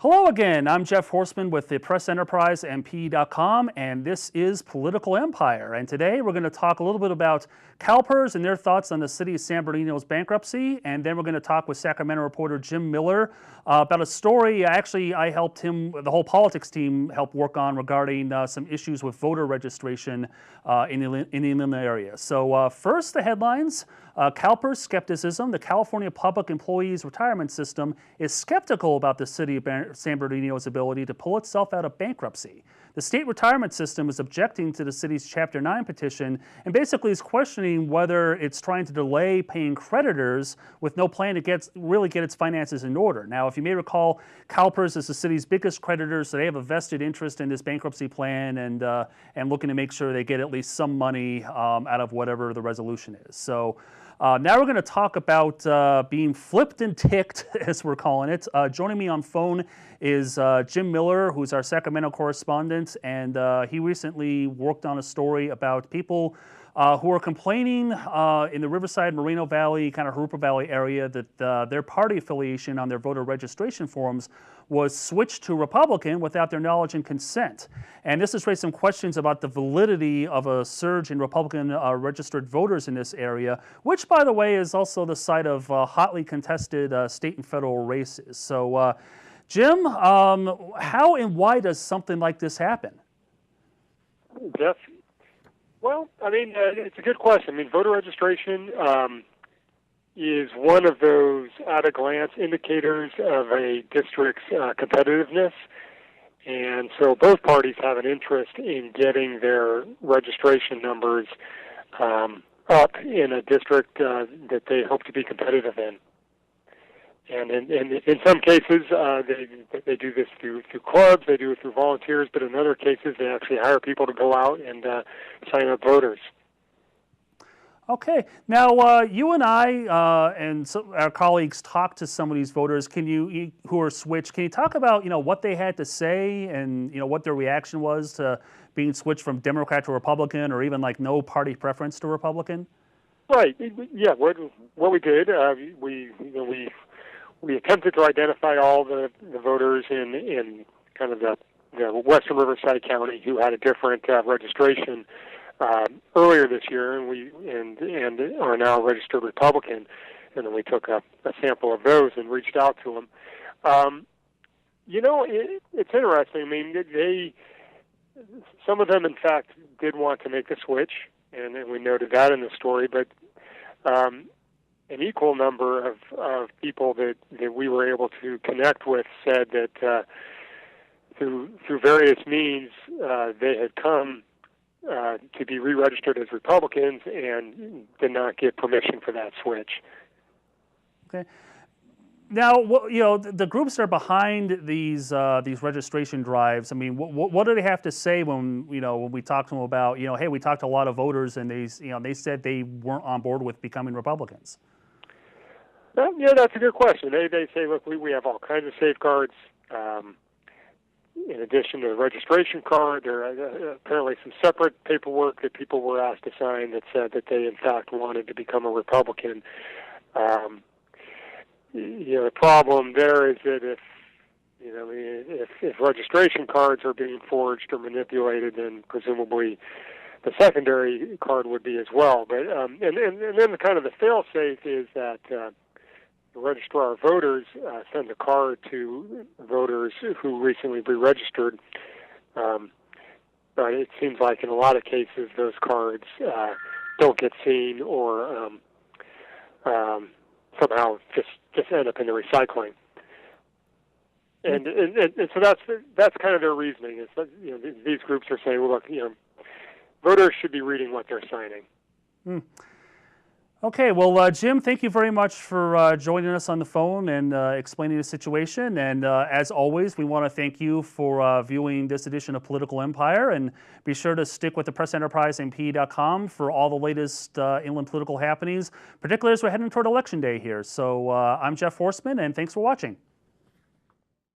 Hello again, I'm Jeff Horstman with the Press Enterprise MP.com, and this is Political Empire. And today we're going to talk a little bit about CalPERS and their thoughts on the city of San Bernardino's bankruptcy, and then we're going to talk with Sacramento reporter Jim Miller about a story I helped him, the whole politics team helped work on regarding some issues with voter registration in the inland area. So first, the headlines. CalPERS skepticism. The California Public Employees Retirement System is skeptical about the city of San Bernardino's ability to pull itself out of bankruptcy. The state retirement system is objecting to the city's Chapter 9 petition and basically is questioning whether it's trying to delay paying creditors with no plan to really get its finances in order. Now, if you may recall, CalPERS is the city's biggest creditor, so they have a vested interest in this bankruptcy plan and looking to make sure they get at least some money out of whatever the resolution is. So now we're going to talk about being flipped and ticked, as we're calling it. Joining me on phone is Jim Miller, who's our Sacramento correspondent, and he recently worked on a story about people who are complaining in the Riverside, Moreno Valley, kind of Harupa Valley area that their party affiliation on their voter registration forms was switched to Republican without their knowledge and consent. And this has raised some questions about the validity of a surge in Republican registered voters in this area, which, by the way, is also the site of hotly contested state and federal races. So, Jim, how and why does something like this happen? Jeff? Well, I mean, it's a good question. I mean, voter registration is one of those at-a-glance indicators of a district's competitiveness. And so both parties have an interest in getting their registration numbers up in a district that they hope to be competitive in. And in some cases, they do this through clubs, they do it through volunteers, but in other cases, they actually hire people to go out and sign up voters. Okay. Now, you and I and our colleagues talked to some of these voters. Who are switched? Can you talk about what they had to say and what their reaction was to being switched from Democrat to Republican, or even like no party preference to Republican? Right. Yeah. What we did, we attempted to identify all the voters in kind of the western Riverside County who had a different registration earlier this year, and are now registered Republican. And then we took a sample of those and reached out to them. It's interesting. I mean, some of them, in fact, did want to make the switch, and we noted that in the story, but an equal number of people that we were able to connect with said that through various means they had come to be re-registered as Republicans and did not get permission for that switch. Okay. Now, the groups that are behind these registration drives. I mean, what do they have to say when we talk to them about hey, we talked to a lot of voters and they said they weren't on board with becoming Republicans? Well, yeah, that's a good question. They say, look, we have all kinds of safeguards. In addition to the registration card, there are apparently some separate paperwork that people were asked to sign that said that they, in fact, wanted to become a Republican. The problem there is that if registration cards are being forged or manipulated, then presumably the secondary card would be as well. But and then kind of the fail-safe is that the registrar of voters sends a card to voters who recently re-registered. But it seems like in a lot of cases those cards don't get seen or somehow just end up in the recycling. And so that's kind of their reasoning. Is that, these groups are saying, well, look, voters should be reading what they're signing. Hmm. Okay, well, Jim, thank you very much for joining us on the phone and explaining the situation. And as always, we want to thank you for viewing this edition of Political Empire. And be sure to stick with the PressEnterpriseMP.com for all the latest inland political happenings, particularly as we're heading toward Election Day here. So I'm Jeff Horstman, and thanks for watching.